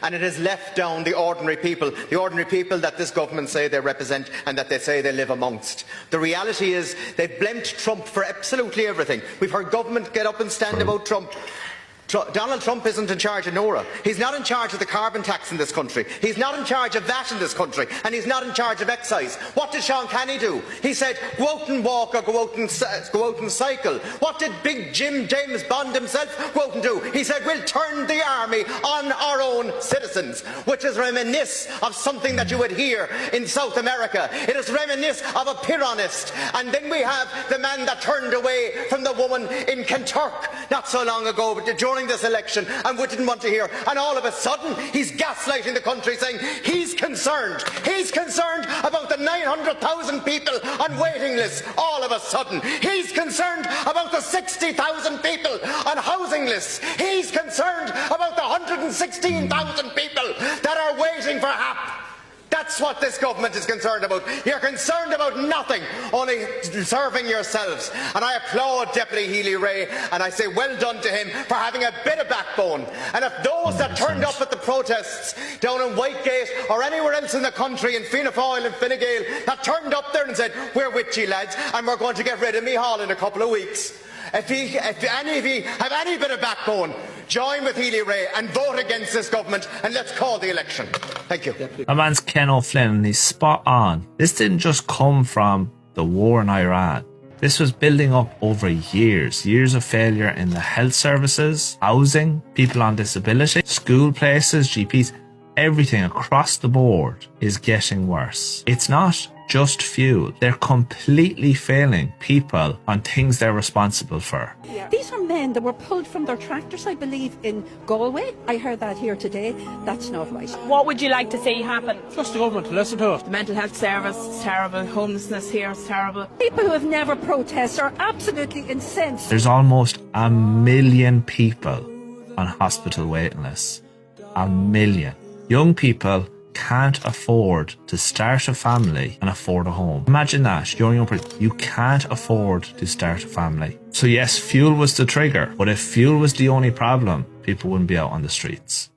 and it has left down the ordinary people that this government say they represent and that they say they live amongst. The reality is they've blamed Trump for absolutely everything. We've heard government get up and stand about Trump. Donald Trump isn't in charge of NORA. He's not in charge of the carbon tax in this country. He's not in charge of VAT in this country. And he's not in charge of excise. What did Sean Kenny do? He said, go out and walk or go out and cycle. What did big James Bond himself go out and do? He said, we'll turn the army on our own citizens, which is reminiscent of something that you would hear in South America. It is reminiscent of a Pyrrhonist. And then we have the man that turned away from the woman in Kentucky not so long ago, but during this election, and we didn't want to hear, and all of a sudden he's gaslighting the country, saying he's concerned about the 900,000 people on waiting lists. All of a sudden he's concerned about the 60,000 people on housing lists. He's concerned about the 116,000 people that are waiting for HAP. That's what this government is concerned about. You're concerned about nothing, only serving yourselves. And I applaud Deputy Healy-Rae, and I say well done to him for having a bit of backbone. And if those that turned up at the protests down in Whitegate or anywhere else in the country, in Fianna Fáil and Fine Gael, that turned up there and said, we're with you lads, and we're going to get rid of Micheál in a couple of weeks. If any of you have any bit of backbone, join with Healy-Rae and vote against this government, and let's call the election. Thank you. My man's Ken O'Flynn, and he's spot on. This didn't just come from the war in Iran. This was building up over years of failure in the health services, housing, people on disability, school places, GPs. Everything across the board is getting worse. It's not just fuel. They're completely failing people on things they're responsible for. Yeah. These are men that were pulled from their tractors, I believe, in Galway. I heard that here today. That's not right. What would you like to see happen? Trust the government to listen to us. The mental health service is terrible. Homelessness here is terrible. People who have never protested are absolutely incensed. There's almost 1 million people on hospital waiting lists. 1 million. Young people can't afford to start a family and afford a home. Imagine that. You're a young person. You can't afford to start a family. So yes, fuel was the trigger. But if fuel was the only problem, people wouldn't be out on the streets.